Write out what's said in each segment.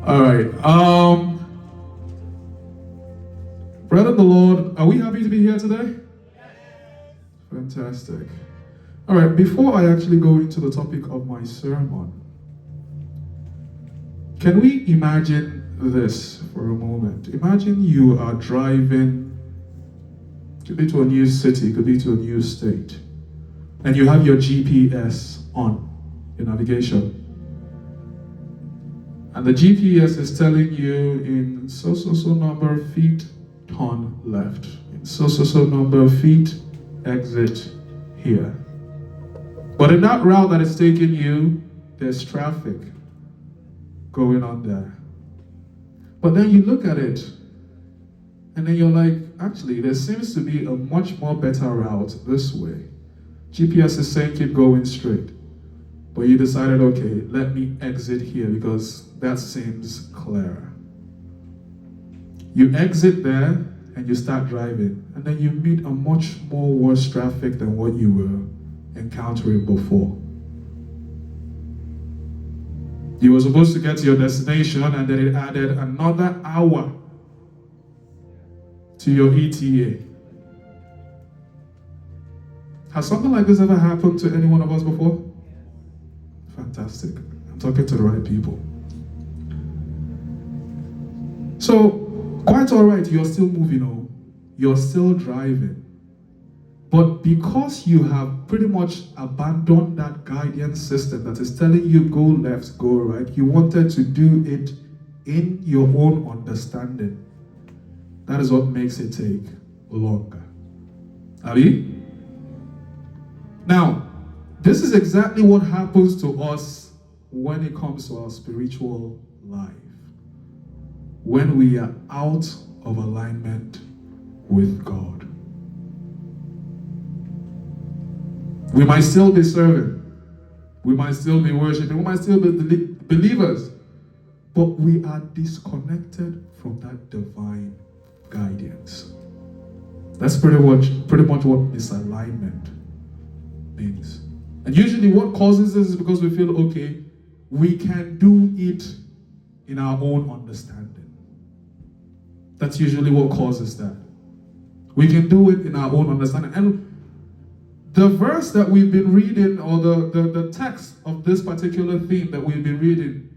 All right. Brother the Lord, are we happy to be here today? Fantastic. All right, before I actually go into the topic of my sermon, can we imagine this for a moment? Imagine you are driving, could be to a new city, could be to a new state, and you have your GPS on, your navigation. And the GPS is telling you in so number of feet, turn left. In so number of feet, exit here. But in that route that it's taking you, there's traffic going on there. But then you look at it, and then you're like, actually, there seems to be a much more better route this way. GPS is saying keep going straight. But you decided, okay, let me exit here because that seems clearer. You exit there and you start driving, and then you meet a much more worse traffic than what you were encountering before. You were supposed to get to your destination, and then it added another hour to your ETA. Has something like this ever happened to any one of us before? Fantastic. I'm talking to the right people. So, quite all right, you're still moving on. You're still driving. But because you have pretty much abandoned that guidance system that is telling you go left, go right, you wanted to do it in your own understanding. That is what makes it take longer. Abi? Now, this is exactly what happens to us when it comes to our spiritual life. When we are out of alignment with God. We might still be serving. We might still be worshiping. We might still be believers. But we are disconnected from that divine guidance. That's pretty much what misalignment means. And usually what causes this is because we feel, okay, we can do it in our own understanding. That's usually what causes that. We can do it in our own understanding. And the verse that we've been reading, or the text of this particular theme that we've been reading,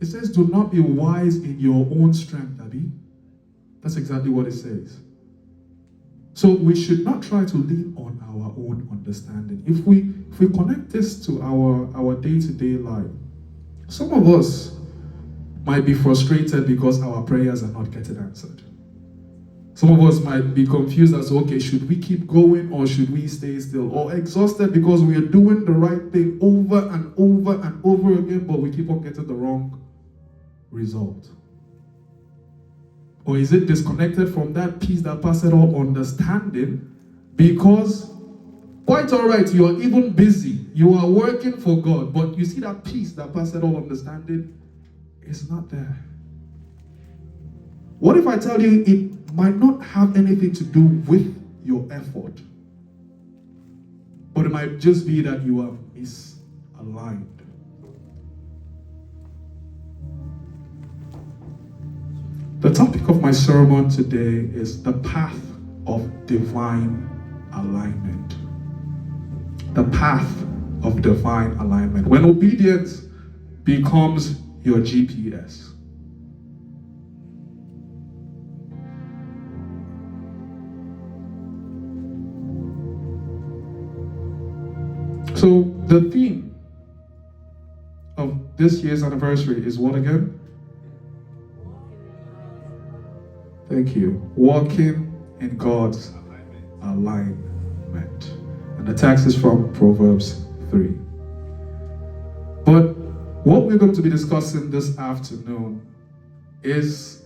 it says, do not be wise in your own strength, Abi. That's exactly what it says. So we should not try to lean on our own understanding. If we connect this to our day-to-day life, some of us might be frustrated because our prayers are not getting answered. Some of us might be confused as to, okay, should we keep going or should we stay still? Or exhausted because we are doing the right thing over and over and over again, but we keep on getting the wrong result. Or is it disconnected from that peace that passeth all understanding? Because, quite all right, you are even busy. You are working for God, but you see that peace that passeth all understanding is not there. What if I tell you it might not have anything to do with your effort, but it might just be that you are misaligned? The topic of my sermon today is the path of divine alignment. The path of divine alignment. When obedience becomes your GPS. So the theme of this year's anniversary is what again? Thank you. Walking in God's alignment. And the text is from Proverbs 3. But what we're going to be discussing this afternoon is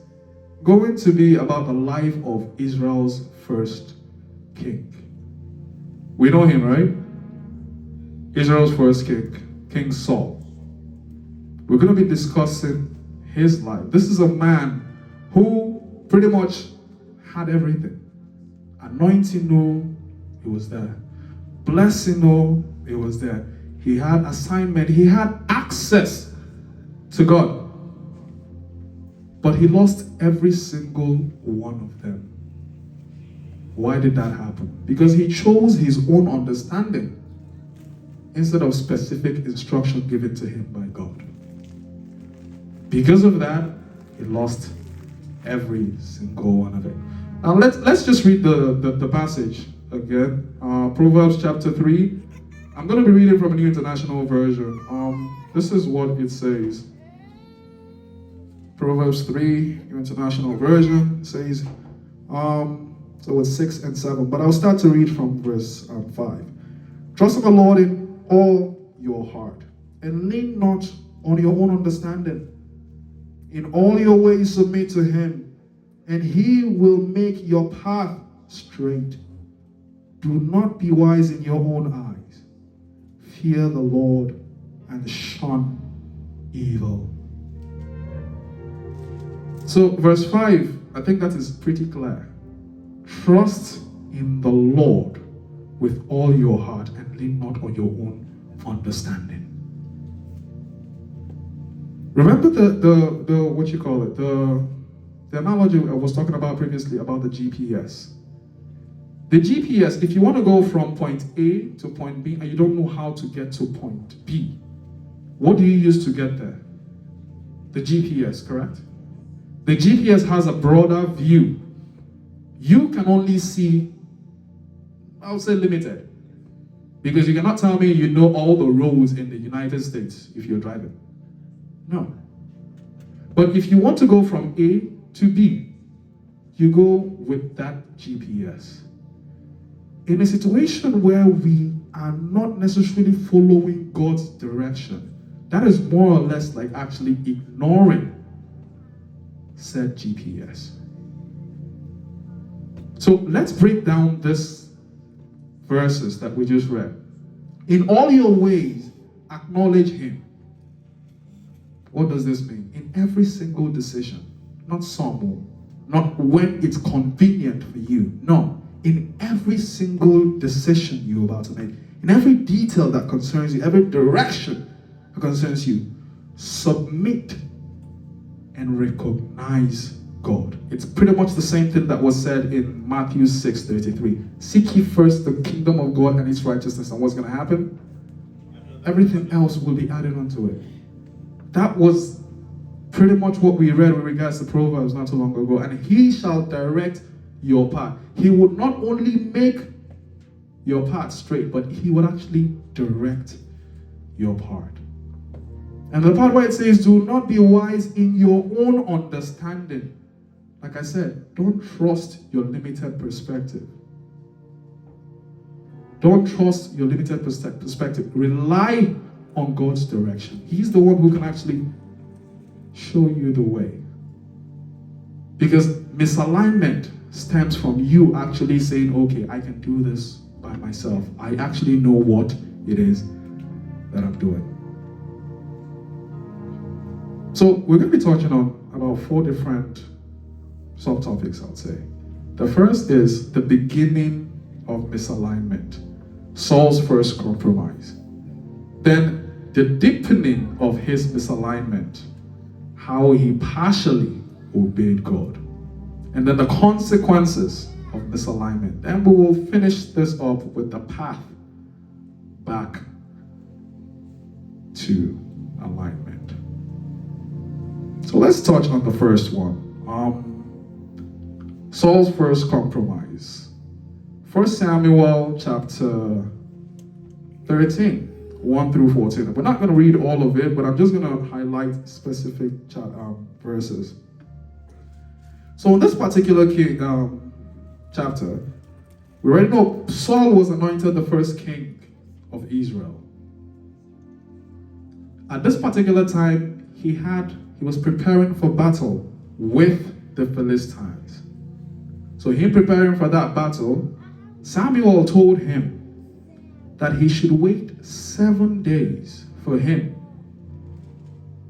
going to be about the life of Israel's first king. We know him, right? Israel's first king, King Saul. We're going to be discussing his life. This is a man who pretty much had everything. Anointing, no, he was there. Blessing, no, he was there. He had assignment. He had access to God. But he lost every single one of them. Why did that happen? Because he chose his own understanding instead of specific instruction given to him by God. Because of that, he lost every single one of it. Now let's just read the passage again. Proverbs chapter 3. I'm going to be reading from a New International Version. This is what it says. Proverbs 3, New International Version, says, so it's 6 and 7, but I'll start to read from verse 5. Trust in the Lord in all your heart, and lean not on your own understanding. In all your ways submit to him, and he will make your path straight. Do not be wise in your own eyes. Fear the Lord and shun evil. So verse 5, I think that is pretty clear. Trust in the Lord with all your heart and lean not on your own understanding. Remember the what you call it, the analogy I was talking about previously about the GPS. The GPS, if you want to go from point A to point B and you don't know how to get to point B, what do you use to get there? The GPS, correct? The GPS has a broader view. You can only see, I would say limited. Because you cannot tell me you know all the roads in the United States if you're driving. No. But if you want to go from A to B, you go with that GPS. In a situation where we are not necessarily following God's direction, that is more or less like actually ignoring said GPS. So let's break down this verses that we just read. In all your ways, acknowledge him. What does this mean? In every single decision, not some, not when it's convenient for you. No, in every single decision you're about to make, in every detail that concerns you, every direction that concerns you, submit and recognize God. It's pretty much the same thing that was said in Matthew 6:33. Seek ye first the kingdom of God and its righteousness, and what's going to happen? Everything else will be added onto it. That was pretty much what we read with regards to Proverbs not too long ago. And he shall direct your path. He would not only make your path straight, but he would actually direct your path. And the part where it says, do not be wise in your own understanding. Like I said, don't trust your limited perspective. Don't trust your limited perspective. Rely on God's direction. He's the one who can actually show you the way. Because misalignment stems from you actually saying, okay, I can do this by myself. I actually know what it is that I'm doing. So we're going to be touching on about 4 different subtopics, I would say. The first is the beginning of misalignment, Saul's first compromise. Then the deepening of his misalignment, how he partially obeyed God. And then the consequences of misalignment. Then we will finish this up with the path back to alignment. So let's touch on the first one. Saul's first compromise. 1 Samuel chapter 13, 1 through 14. We're not going to read all of it, but I'm just going to highlight specific verses. So in this particular chapter, we already know Saul was anointed the first king of Israel. At this particular time, he was preparing for battle with the Philistines. So him preparing for that battle, Samuel told him that he should wait 7 days for him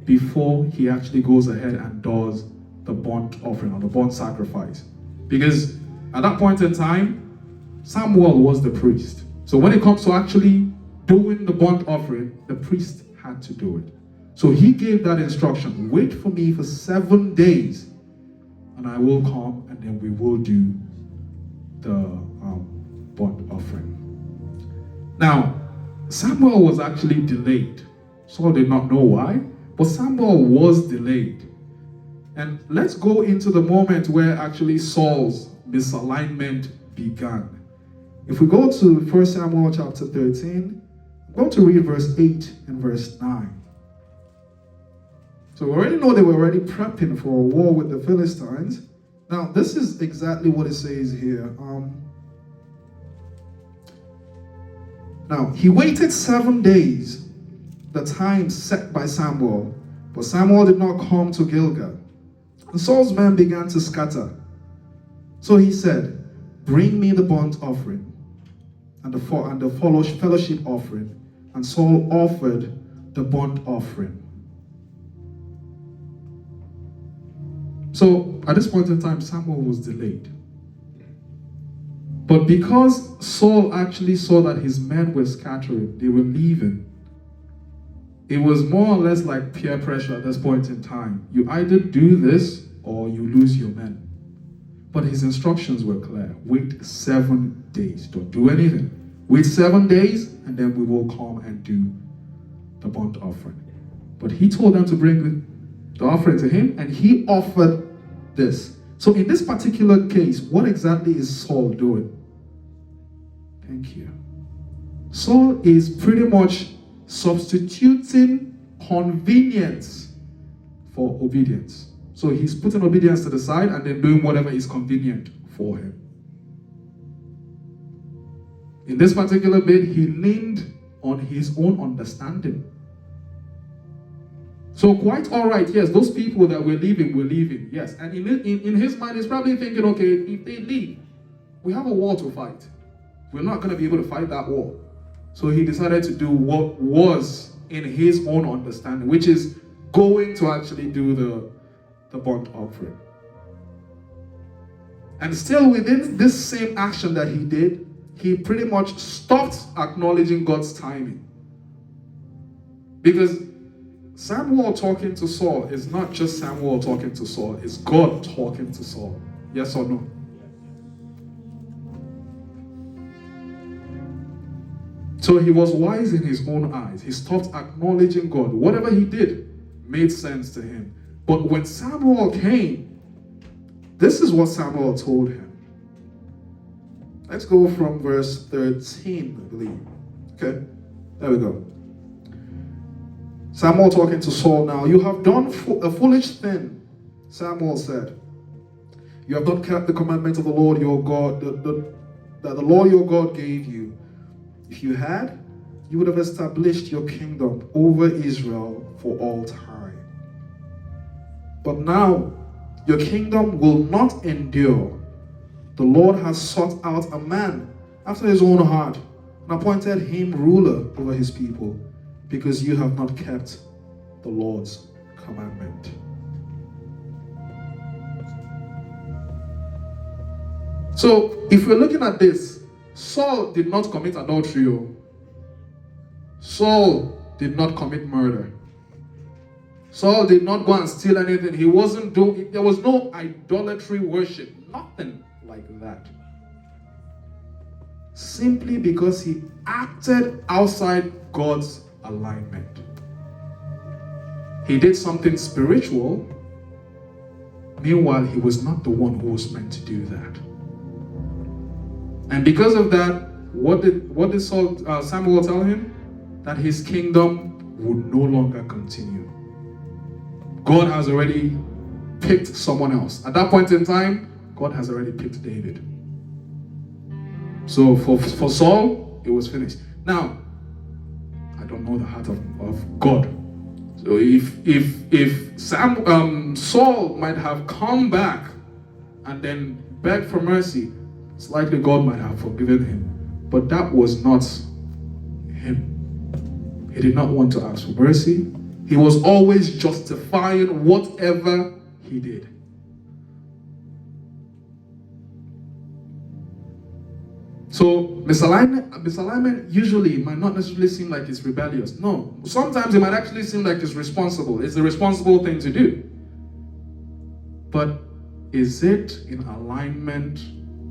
before he actually goes ahead and does the burnt offering or the burnt sacrifice. Because at that point in time, Samuel was the priest. So when it comes to actually doing the burnt offering, the priest had to do it. So he gave that instruction, wait for me for 7 days, and I will come, and then we will do the burnt offering. Now, Samuel was actually delayed. Saul did not know why, but Samuel was delayed. And let's go into the moment where actually Saul's misalignment began. If we go to 1 Samuel chapter 13, I'm going to read verse 8 and verse 9. So we already know they were already prepping for a war with the Philistines. Now, this is exactly what it says here. Now, he waited 7 days, the time set by Samuel, but Samuel did not come to Gilgal. And Saul's men began to scatter. So he said, bring me the burnt offering and the fellowship offering. And Saul offered the burnt offering. So at this point in time, Samuel was delayed. But because Saul actually saw that his men were scattering, they were leaving, it was more or less like peer pressure at this point in time. You either do this or you lose your men. But his instructions were clear. Wait 7 days. Don't do anything. Wait 7 days, and then we will come and do the burnt offering. But he told them to bring the offering to him, and he offered this. So in this particular case, what exactly is Saul doing? Thank you. Saul is pretty much substituting convenience for obedience. So he's putting obedience to the side and then doing whatever is convenient for him. In this particular bit, he leaned on his own understanding. So quite all right, yes, those people that were leaving, yes. And in his mind, he's probably thinking, okay, if they leave, we have a war to fight. We're not going to be able to fight that war. So he decided to do what was in his own understanding, which is going to actually do the burnt offering. And still within this same action that he did, he pretty much stopped acknowledging God's timing. Because Samuel talking to Saul is not just Samuel talking to Saul, it's God talking to Saul. Yes or no? So he was wise in his own eyes. He stopped acknowledging God. Whatever he did made sense to him. But when Samuel came, this is what Samuel told him. Let's go from verse 13, I believe. Okay, there we go. Samuel talking to Saul now. You have done a foolish thing, Samuel said. You have not kept the commandments of the Lord your God, that the Lord your God gave you. If you had, you would have established your kingdom over Israel for all time. But now, your kingdom will not endure. The Lord has sought out a man after his own heart and appointed him ruler over his people, because you have not kept the Lord's commandment. So, if we're looking at this, Saul did not commit adultery. Saul did not commit murder. Saul did not go and steal anything. He wasn't doing, there was no idolatry worship, nothing like that. Simply because he acted outside God's alignment. He did something spiritual. Meanwhile, he was not the one who was meant to do that. And because of that, what did Samuel tell him? That his kingdom would no longer continue. God has already picked someone else. At that point in time, God has already picked David. So for Saul, it was finished. Now, I don't know the heart of God. So if Saul might have come back and then begged for mercy, it's likely God might have forgiven him. But that was not him. He did not want to ask for mercy. He was always justifying whatever he did. So misalignment usually might not necessarily seem like it's rebellious. No, sometimes it might actually seem like it's responsible. It's the responsible thing to do. But is it in alignment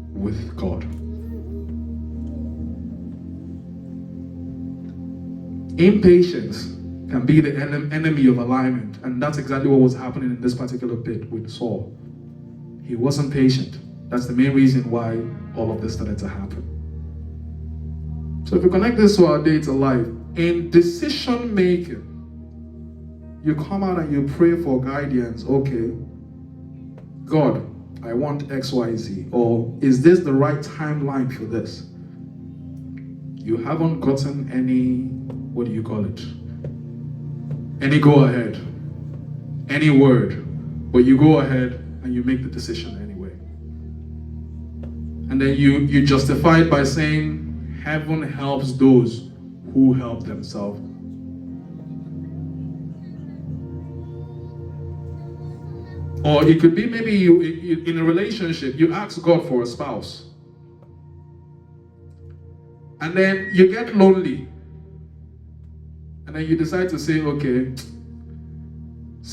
with God? Impatience can be the enemy of alignment, and that's exactly what was happening in this particular bit with Saul. He wasn't patient. That's the main reason why all of this started to happen. So if we connect this to our day-to life, in decision making, you come out and you pray for guidance. Okay, God, I want X, Y, Z. Or is this the right timeline for this? You haven't gotten any, what do you call it? Any go ahead, any word, but you go ahead and you make the decision anyway. And then you justify it by saying, heaven helps those who help themselves. Or it could be maybe you in a relationship, you ask God for a spouse. And then you get lonely. And then you decide to say, okay,